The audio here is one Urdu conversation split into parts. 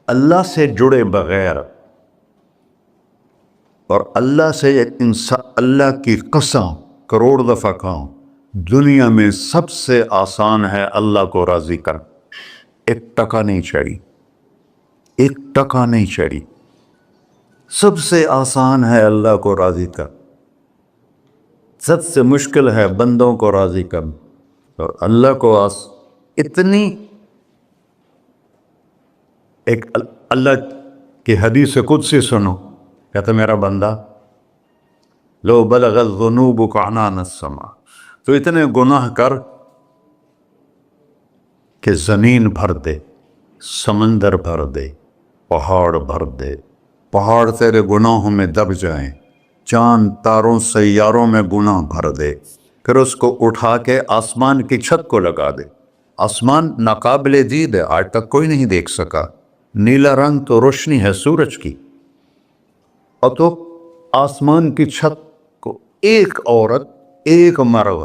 اللہ سے جڑے بغیر اور اللہ سے انسان اللہ کی قسم کروڑ دفعہ کہوں دنیا میں سب سے آسان ہے اللہ کو راضی کر. ایک ٹکا نہیں چڑھی, ایک ٹکا نہیں چڑھی. سب سے آسان ہے اللہ کو راضی کر, سب سے مشکل ہے بندوں کو راضی کر. اور اللہ کو اتنی ایک اللہ کی حدیث قدسی سنو, کہتا میرا بندہ لو بلغ الذنوب عنان السماء, تو اتنے گناہ کر کہ زمین بھر دے, سمندر بھر دے, پہاڑ بھر دے, پہاڑ تیرے گناہوں میں دب جائیں, چاند تاروں سیاروں میں گناہ بھر دے, پھر اس کو اٹھا کے آسمان کی چھت کو لگا دے. آسمان ناقابل دید ہے, آج تک کوئی نہیں دیکھ سکا. نیلا رنگ تو روشنی ہے سورج کی, اور تو آسمان کی چھت کو ایک عورت ایک مرد,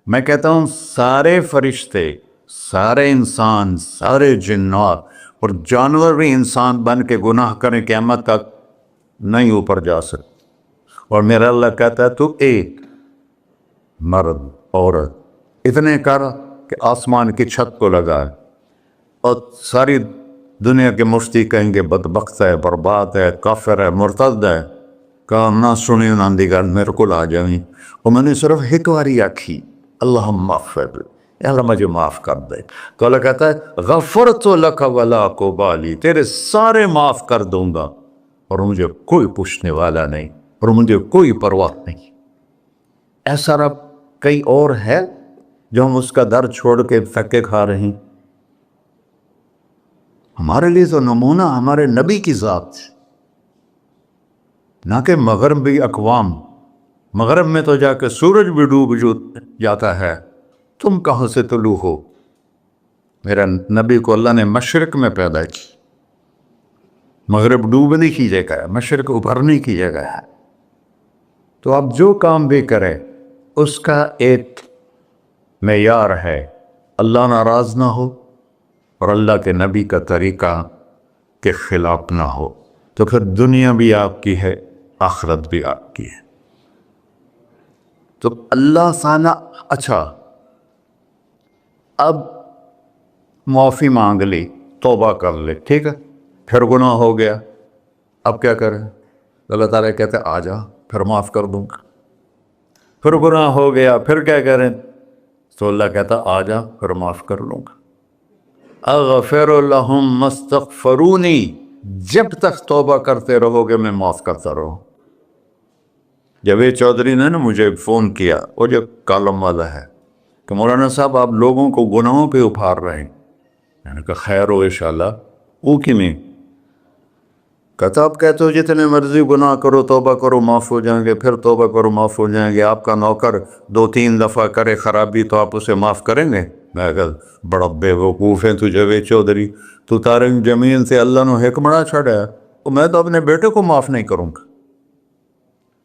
میں کہتا ہوں سارے فرشتے, سارے انسان, سارے جنات اور جانور بھی انسان بن کے گناہ کریں قیامت تک نہیں اوپر جا سکتے. اور میرا اللہ کہتا ہے تو ایک مرد عورت اتنے کر کہ آسمان کی چھت کو لگائے, اور ساری دنیا کے مفتی کہیں گے بدبخت ہے, برباد ہے, کافر ہے, مرتد ہے. کہا نہ سنی نہ دیگر میرے کو آ جائیں. اور میں نے صرف ایک باری آکھی اللہم اغفر, اللہ مجھے معاف کر دے. تو اللہ کہتا ہے غفرت لک ولا ابالی, تیرے سارے معاف کر دوں گا اور مجھے کوئی پوچھنے والا نہیں اور مجھے کوئی پرواہ نہیں. ایسا رب کئی اور ہے جو ہم اس کا در چھوڑ کے پھکے کھا رہے ہیں. ہمارے لیے تو نمونہ ہمارے نبی کی ذات, نہ کہ مغربی اقوام. مغرب میں تو جا کے سورج بھی ڈوب جاتا ہے, تم کہاں سے طلوع ہو. میرا نبی کو اللہ نے مشرق میں پیدا کی. مغرب ڈوبنے کی جگہ ہے, مشرق ابھرنے کی جگہ ہے. تو آپ جو کام بھی کریں اس کا ایک معیار ہے, اللہ ناراض نہ ہو اور اللہ کے نبی کا طریقہ کے خلاف نہ ہو, تو پھر دنیا بھی آپ کی ہے, آخرت بھی آپ کی ہے. تو اللہ سانا. اچھا اب معافی مانگ لی, توبہ کر لے, ٹھیک ہے, پھر گناہ ہو گیا, اب کیا کریں؟ اللہ تعالیٰ کہتے آ جا پھر معاف کر دوں گا. پھر گناہ ہو گیا, پھر کیا کریں؟ تو اللہ کہتا آ جا پھر معاف کر لوں گا. اغفر لہم مستغفرونی, جب تک توبہ کرتے رہو گے میں معاف کرتا رہوں. جاوید چودھری نے نا مجھے فون کیا, وہ جو کالم والا ہے, کہ مولانا صاحب آپ لوگوں کو گناہوں پہ اپھار رہے ہیں. میں نے کہا خیر ہو انشاءاللہ. وہ کی میں کہتا آپ کہتے ہو جتنے مرضی گناہ کرو توبہ کرو معاف ہو جائیں گے, پھر توبہ کرو معاف ہو جائیں گے. آپ کا نوکر 2-3 دفعہ کرے خرابی تو آپ اسے معاف کریں گے؟ میں کہا بڑا بے وقوف ہے تو جاوید چودھری, تو تارنگ زمین سے اللہ نے حکمڑا چھڑا ہے, تو میں تو اپنے بیٹے کو معاف نہیں کروں گا.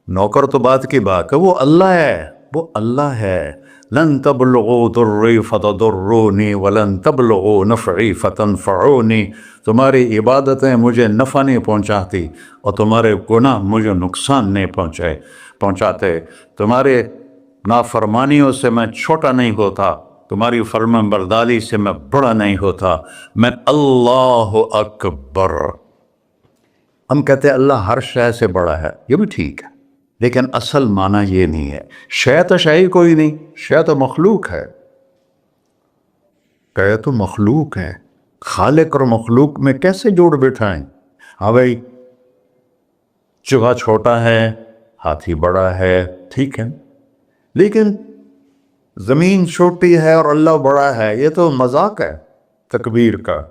نوکر تو بات کی بات ہے, وہ اللہ ہے, وہ اللہ ہے. لن تبلغوا ضری فتضرونی ولن تبلغوا نفعی فتنفعونی. تمہاری عبادتیں مجھے نفع نہیں پہنچاتی اور تمہارے گناہ مجھے نقصان نہیں پہنچاتے. تمہارے نافرمانیوں سے میں چھوٹا نہیں ہوتا, تمہاری فرمان برداری سے میں بڑا نہیں ہوتا. میں اللہ اکبر. ہم کہتے ہیں اللہ ہر شے سے بڑا ہے, یہ بھی ٹھیک ہے, لیکن اصل معنی یہ نہیں ہے. شے تو شے ہی کوئی نہیں, شے تو مخلوق ہے. کہ تو مخلوق ہے, خالق اور مخلوق میں کیسے جوڑ بٹھائیں؟ ہاں بھائی چوہا چھوٹا ہے, ہاتھی بڑا ہے, ٹھیک ہے, لیکن زمین چھوٹی ہے اور اللہ بڑا ہے, یہ تو مذاق ہے تکبیر کا.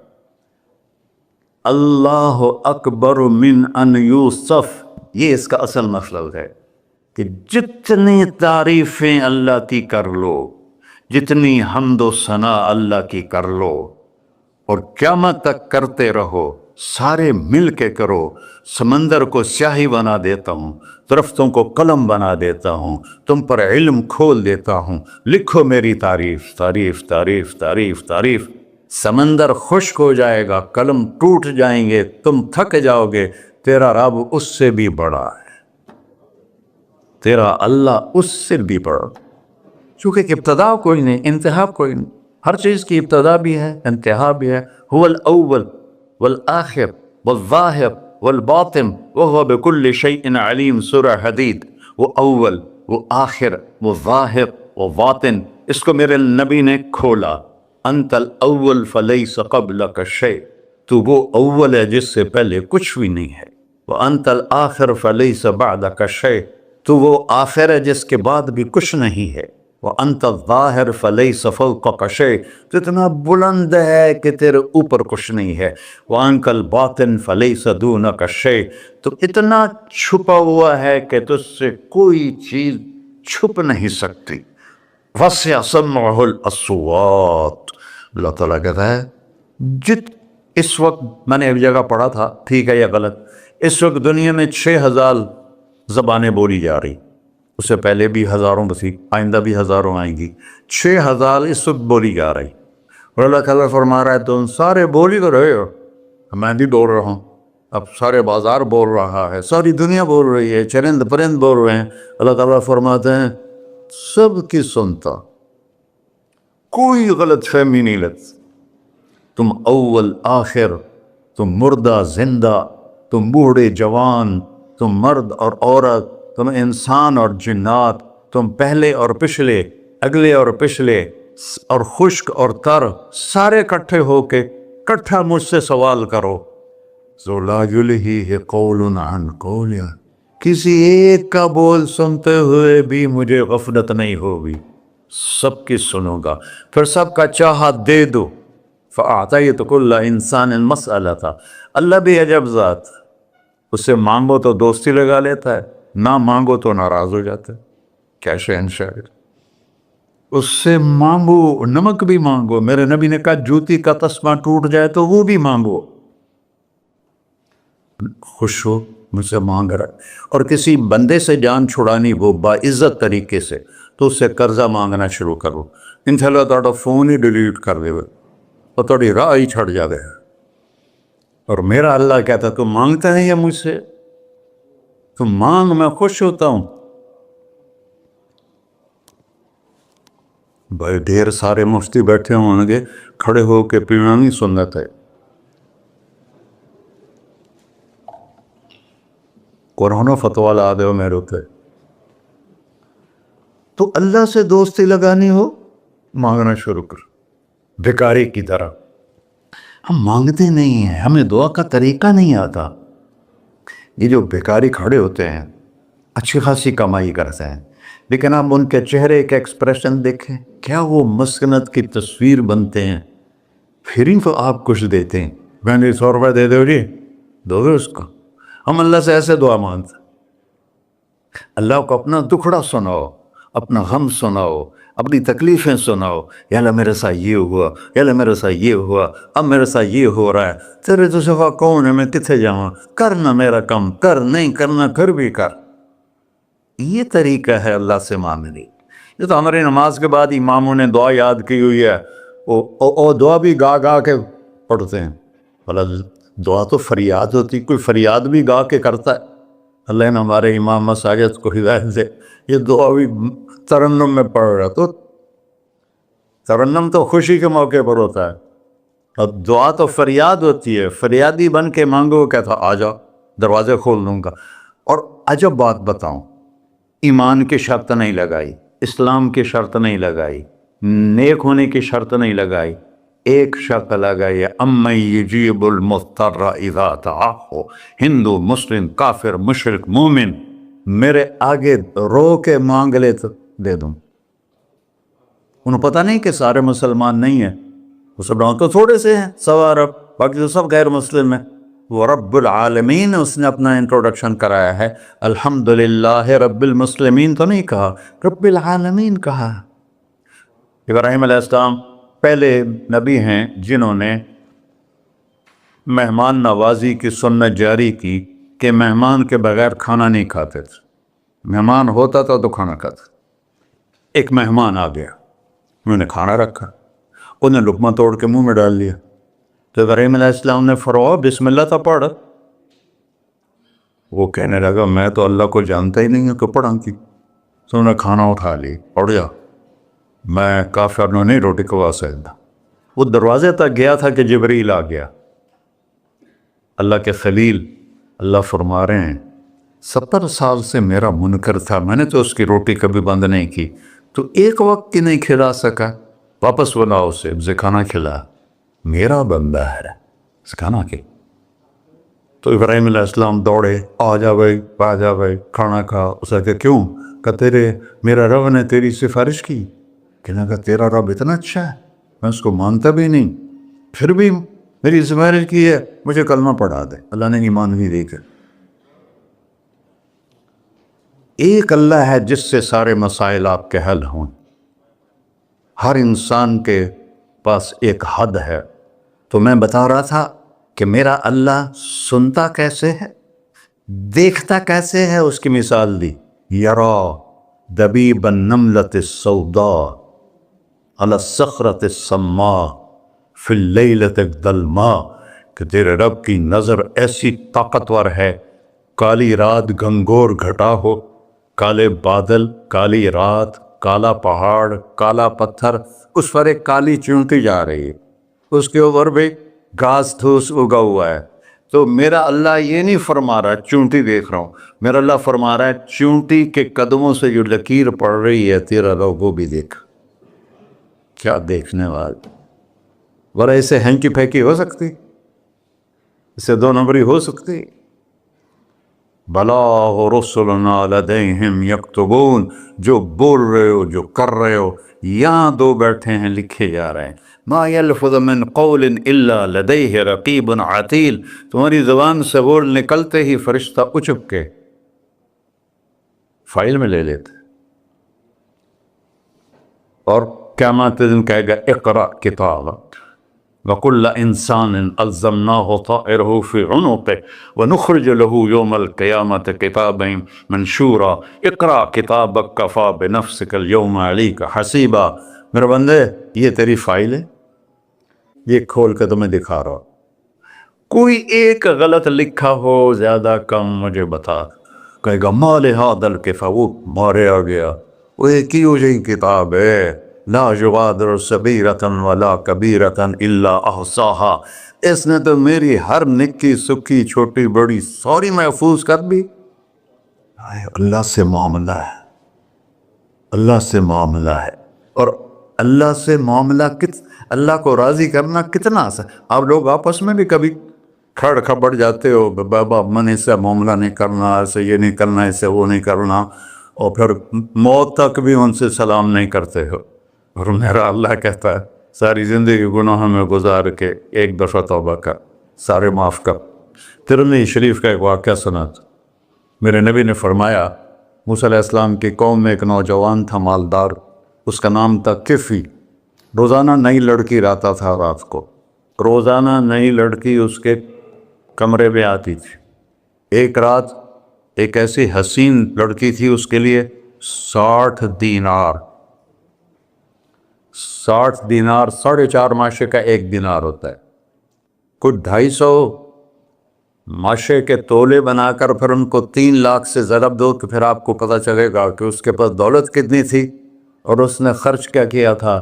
اللہ اکبر من ان یوسف, یہ اس کا اصل مطلب ہے کہ جتنی تعریفیں اللہ کی کر لو, جتنی حمد و ثنا اللہ کی کر لو, اور قیامت تک کرتے رہو, سارے مل کے کرو. سمندر کو سیاہی بنا دیتا ہوں, درختوں کو قلم بنا دیتا ہوں, تم پر علم کھول دیتا ہوں, لکھو میری تعریف, تعریف تعریف تعریف تعریف. سمندر خشک ہو جائے گا، قلم ٹوٹ جائیں گے، تم تھک جاؤ گے، تیرا رب اس سے بھی بڑا ہے، تیرا اللہ اس سے بھی بڑا، چونکہ ابتدا کوئی نہیں، انتہا کوئی نہیں، ہر چیز کی ابتدا بھی ہے، انتہا بھی ہے۔ هو الاول والآخر والظاہر والباطن وهو بكل شيء علیم، سورہ حدید۔ وہ اول، وہ آخر، وہ ظاہر، وہ باطن، اس کو میرے نبی نے کھولا۔ انت الاول فلیس قبلک شیء، تو وہ اول ہے جس سے پہلے کچھ بھی نہیں ہے۔ وانت الآخر فلیس بعدک شیء، تو وہ آخر ہے جس کے بعد بھی کچھ نہیں ہے۔ وانت الظاہر فلیس فوقک شیء، تو اتنا بلند ہے کہ تیرے اوپر کچھ نہیں ہے۔ وانت الباطن فلیس دونک شیء، تو اتنا چھپا ہوا ہے کہ تجھ سے کوئی چیز چھپ نہیں سکتی۔ وسع سمعہ الاصوات، اللہ تعالیٰ کہتا ہے اس وقت میں نے ایک جگہ پڑھا تھا، ٹھیک ہے یا غلط، اس وقت دنیا میں 6000 زبانیں بولی جا رہی، اس سے پہلے بھی ہزاروں بسی، آئندہ بھی ہزاروں آئیں گی، 6000 اس وقت بولی جا رہی، اور اللہ تعالیٰ فرما رہا ہے تم سارے بولی تو رہے ہو، میں بھی بول رہا ہوں، اب سارے بازار بول رہا ہے، ساری دنیا بول رہی ہے، چرند پرند بول رہے ہیں، اللہ تعالیٰ فرماتے ہیں سب کی سنتا، کوئی غلط فہمی نہیں لگتی، تم اول آخر، تم مردہ زندہ، تم بوڑھے جوان، تم مرد اور عورت، تم انسان اور جنات، تم پہلے اور پچھلے، اگلے اور پچھلے، اور خشک اور تر، سارے کٹھے ہو کے کٹھا مجھ سے سوال کرو۔ ذو لا یلہیہ قول عن قول، کسی ایک کا بول سنتے ہوئے بھی مجھے غفلت نہیں ہوگی، سب کی سنوں گا، پھر سب کا چاہا دے دو۔ فَأَعْطَيْتُ كُلَّ إِنسَانٍ مَسْأَلَةً، اللہ بھی عجب ذات، اس سے مانگو تو دوستی لگا لیتا ہے، نہ مانگو تو ناراض ہو جاتا ہے، کیا شہنشاہ، اس سے مانگو، نمک بھی مانگو، میرے نبی نے کہا جوتی کا تسمہ ٹوٹ جائے تو وہ بھی مانگو، خوش ہو مجھ سے مانگ رہا ہے۔ اور کسی بندے سے جان چھڑانی ہو باعزت طریقے سے تو اس سے قرضہ مانگنا شروع کرو، انشاءاللہ تھوڑا فون ہی ڈیلیٹ کر دے اور تھوڑی راہ ہی چھڑ جاوے۔ اور میرا اللہ کہتا تم مانگتا نہیں ہے مجھ سے، تم مانگ، میں خوش ہوتا ہوں۔ بھائی ڈھیر سارے مفتی بیٹھے ہوں گے، کھڑے ہو کے پینا نہیں سنت ہے، قرآن و فتویٰ لا دے میرے ہوتے، تو اللہ سے دوستی لگانی ہو مانگنا شروع کر، بھکاری کی طرح۔ ہم مانگتے نہیں ہیں، ہمیں دعا کا طریقہ نہیں آتا۔ یہ جو بھکاری کھڑے ہوتے ہیں اچھی خاصی کمائی کرتے ہیں، لیکن آپ ان کے چہرے کے ایکسپریشن دیکھیں، کیا وہ مسکنت کی تصویر بنتے ہیں، پھر ہی تو آپ کچھ دیتے ہیں، میں نے 100 روپے دے دو جی، دو گے اس کو۔ ہم اللہ سے ایسے دعا مانگتے ہیں، اللہ کو اپنا دکھڑا سناؤ، اپنا غم سناؤ، اپنی تکلیفیں سناؤ، یا اللہ میرے ساتھ یہ ہوا، یا اللہ میرے ساتھ یہ ہوا، اب میرے ساتھ یہ ہو رہا ہے، تیرے تو سوا کون ہے، میں کتنے جاؤں، کرنا میرا کم، کر نہیں کرنا پھر بھی کر۔ یہ طریقہ ہے اللہ سے مانگنے۔ یہ تو ہماری نماز کے بعد اماموں نے دعا یاد کی ہوئی ہے، وہ دعا بھی گا گا کے پڑھتے ہیں، بھلا دعا تو فریاد ہوتی، کوئی فریاد بھی گا کے کرتا ہے۔ اللہ نے ہمارے امام مساجد کو ہدایت دے، یہ دعا بھی ترنم میں پڑھ رہا، تو ترنم تو خوشی کے موقع پر ہوتا ہے، اور دعا تو فریاد ہوتی ہے، فریادی بن کے مانگو، کہتا آ جاؤ دروازے کھول دوں گا۔ اور عجب بات بتاؤں، ایمان کی شرط نہیں لگائی، اسلام کی شرط نہیں لگائی، نیک ہونے کی شرط نہیں لگائی، ایک شرط لگائی ہے، امن یجیب المضطر اذا دعاہ، ہندو، مسلم، کافر، مشرک، مومن میرے آگے رو کے مانگ لے تو دے دوں۔ انہوں پتہ نہیں کہ سارے مسلمان نہیں ہیں، وہ سب تو تھوڑے سے ہیں، 100 ارب، باقی تو سب غیر مسلم ہیں۔ وہ رب العالمین اس نے اپنا انٹروڈکشن کرایا ہے، الحمدللہ رب المسلمین تو نہیں کہا، رب العالمین کہا۔ ابراہیم علیہ السلام پہلے نبی ہیں جنہوں نے مہمان نوازی کی سنت جاری کی کہ مہمان کے بغیر کھانا نہیں کھاتے تھے، مہمان ہوتا تھا تو کھانا کھاتے۔ ایک مہمان آ گیا، انہوں نے کھانا رکھا، انہیں لقمہ توڑ کے منہ میں ڈال لیا. تو ابراہیم علیہ السلام نے فرمایا بسم اللہ تو پڑھ. وہ کہنے لگا میں تو اللہ کو جانتا ہی نہیں ہوں کہ پڑھا کی. تو انہوں نے کھانا اٹھا لی, پڑھ جا, میں کافر نے نہیں روٹی کھوا سکتا. وہ دروازے تک گیا تھا کہ جبریل آ گیا, اللہ کے خلیل. اللہ فرما رہے ہیں 70 سال سے میرا منکر تھا, میں نے تو اس کی روٹی کبھی بند نہیں کی, تو ایک وقت کی نہیں کھلا سکا, واپس بلا اسے کھانا کھلا, میرا بندہ ہے کھانا کے. تو ابراہیم علیہ السلام دوڑے, آ جا بھائی کھانا کھا. اسے کہ کیوں؟ کہ تیرے میرا رب نے تیری سفارش کی. کہنا کہ تیرا رب اتنا اچھا ہے, میں اس کو مانتا بھی نہیں, پھر بھی میری سفارش کی ہے, مجھے کلمہ پڑھا دے. اللہ نے ایمان بھی دے کر. ایک اللہ ہے جس سے سارے مسائل آپ کے حل ہوں. ہر انسان کے پاس ایک حد ہے. تو میں بتا رہا تھا کہ میرا اللہ سنتا کیسے ہے, دیکھتا کیسے ہے, اس کی مثال دی. یرا دبیب النملۃ السوداء علی الصخرۃ الصماء فی اللیلۃ الظلماء, کہ تیرے رب کی نظر ایسی طاقتور ہے, کالی رات گنگور گھٹا ہو, کالے بادل, کالی رات, کالا پہاڑ, کالا پتھر, اس پر ایک کالی چونٹی جا رہی ہے, اس کے اوپر بھی گھاس دھوس اگا ہوا ہے. تو میرا اللہ یہ نہیں فرما رہا چونٹی دیکھ رہا ہوں, میرا اللہ فرما رہا ہے چونٹی کے قدموں سے جو لکیر پڑ رہی ہے تیرا رب وہ بھی دیکھ. کیا دیکھنے والا, ورنہ اسے ہینکی پھینکی ہو سکتی, اسے 2 نمبری ہو سکتی. بلاغ رسلنا لدیہم یکتبون, جو بول رہے ہو, جو کر رہے ہو, یہاں 2 بیٹھے ہیں, لکھے جا رہے ہیں. ما یلفظ من قول الا لدیہ رقیب عتید, تمہاری زبان سے بول نکلتے ہی فرشتہ اچک کے فائل میں لے لیتے. اور قیامت دن کہے گا اقرأ کتابک وَكُلَّ إِنسَانٍ أَلْزَمْنَاهُ طَائِرَهُ فِي عُنُقِهِ وَنُخْرِجُ لَهُ يَوْمَ الْقِيَامَةِ كِتَابًا مَنْشُورًا اقرأ کتابک کفیٰ بنفسک اليوم علیک حسیبا. میرے بندے یہ تیری فائل ہے, یہ کھول کے تمہیں دکھا رہا. کوئی ایک غلط لکھا ہو زیادہ کم مجھے بتا. کہے گا ما لہذا الکتاب, وہ مارے آ گیا, وہ ایک ہی ہو جائیں کتاب ہے, لا یغادر صغیرۃ ولا کبیرۃ الا احصاها, اس نے تو میری ہر نکی سکی چھوٹی بڑی ساری محفوظ کر دی. اللہ سے معاملہ ہے, اللہ سے معاملہ ہے. اور اللہ سے معاملہ اللہ کو راضی کرنا کتنا آسان. آپ لوگ آپس میں بھی کبھی کھڑ کھپڑ جاتے ہو, بابا من اس سے معاملہ نہیں کرنا, ایسے یہ نہیں کرنا, ایسے وہ نہیں کرنا, اور پھر موت تک بھی ان سے سلام نہیں کرتے ہو. اور میرا اللہ کہتا ہے ساری زندگی گناہوں میں گزار کے ایک دفعہ توبہ کر, سارے معاف کر. ترمذی شریف کا ایک واقعہ سنا تھا. میرے نبی نے فرمایا موسیٰ علیہ السلام کی قوم میں ایک نوجوان تھا مالدار, اس کا نام تھا کفی. روزانہ نئی لڑکی لاتا تھا رات کو, روزانہ نئی لڑکی اس کے کمرے میں آتی تھی. ایک رات ایک ایسی حسین لڑکی تھی, اس کے لیے 60 دینار 4.5 ماشے کا 1 دینار ہوتا ہے, کچھ 250 ماشے کے تولے بنا کر پھر ان کو 3 لاکھ سے ضرب دو تو پھر آپ کو پتہ چلے گا کہ اس کے پاس دولت کتنی تھی اور اس نے خرچ کیا کیا تھا.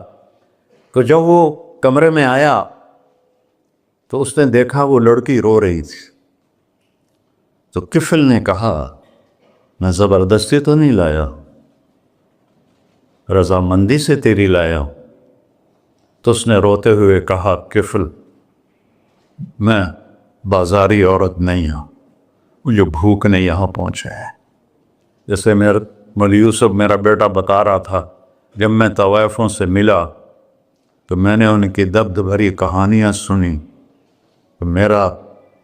تو جب وہ کمرے میں آیا تو اس نے دیکھا وہ لڑکی رو رہی تھی. تو کفل نے کہا میں زبردستی تو نہیں لایا, رضامندی سے تیری لایا ہوں. تو اس نے روتے ہوئے کہا کفل میں بازاری عورت نہیں ہوں, مجھے بھوک نے یہاں پہنچا ہے. جیسے مولی یوسف میرا بیٹا بتا رہا تھا, جب میں طوائفوں سے ملا تو میں نے ان کی دبد بھری کہانیاں سنی تو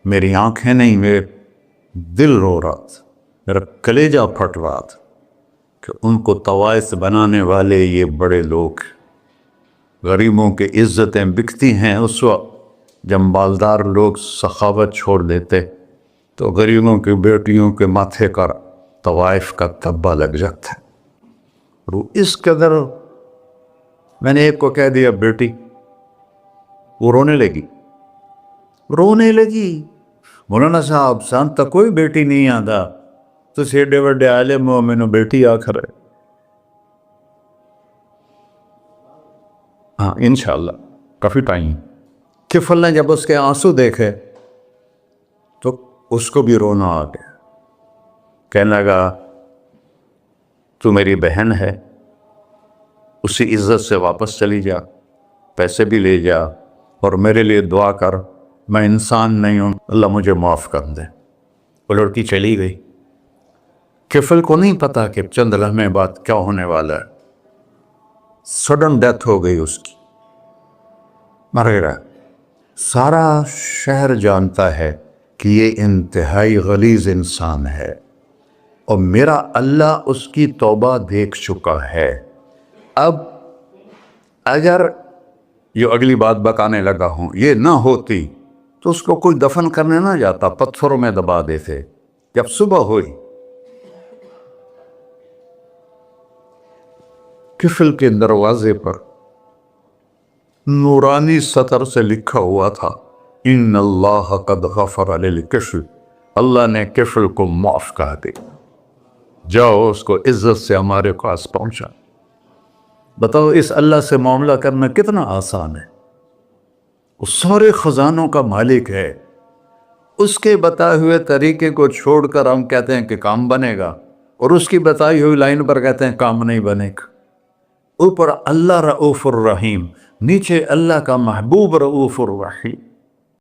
میری آنکھیں نہیں, میرے دل رو رہا تھا, میرا کلیجہ پھٹ رہا تھا کہ ان کو طوائف بنانے والے یہ بڑے لوگ. غریبوں کی عزتیں بکتی ہیں اس وقت جب مالدار لوگ سخاوت چھوڑ دیتے تو غریبوں کی بیٹیوں کے ماتھے کا طوائف کا دھبا لگ جاتا ہے. اس قدر میں نے ایک کو کہہ دیا بیٹی وہ رونے لگی مولانا صاحب سان تک کوئی بیٹی نہیں آتا تو ایڈے وڈے عالم ہو مینوں بیٹی آخر ہے. ہاں انشاءاللہ کافی ٹائم. کفل نے جب اس کے آنسو دیکھے تو اس کو بھی رونا آ گیا. کہنے لگا تو میری بہن ہے, اسی عزت سے واپس چلی جا, پیسے بھی لے جا اور میرے لیے دعا کر, میں انسان نہیں ہوں, اللہ مجھے معاف کر دے. وہ لڑکی چلی گئی. کفل کو نہیں پتا کہ چند لمحے بعد کیا ہونے والا ہے. سڈن ڈیتھ ہو گئی اس کی, مر گیا. سارا شہر جانتا ہے کہ یہ انتہائی غلیظ انسان ہے اور میرا اللہ اس کی توبہ دیکھ چکا ہے. اب اگر یہ اگلی بات بتانے لگا ہوں یہ نہ ہوتی تو اس کو کوئی دفن کرنے نہ جاتا, پتھروں میں دبا دیتے. جب صبح ہوئی کفل کے دروازے پر نورانی سطر سے لکھا ہوا تھا ان اللہ قد غفر للکفل, اللہ نے کفل کو معاف کر دے, جاؤ اس کو عزت سے ہمارے پاس پہنچا. بتاؤ اس اللہ سے معاملہ کرنا کتنا آسان ہے. وہ سارے خزانوں کا مالک ہے, اس کے بتائے ہوئے طریقے کو چھوڑ کر ہم کہتے ہیں کہ کام بنے گا, اور اس کی بتائی ہوئی لائن پر کہتے ہیں کام نہیں بنے گا. اوپر اللہ رؤوف الرحیم, نیچے اللہ کا محبوب رؤوف الرحیم.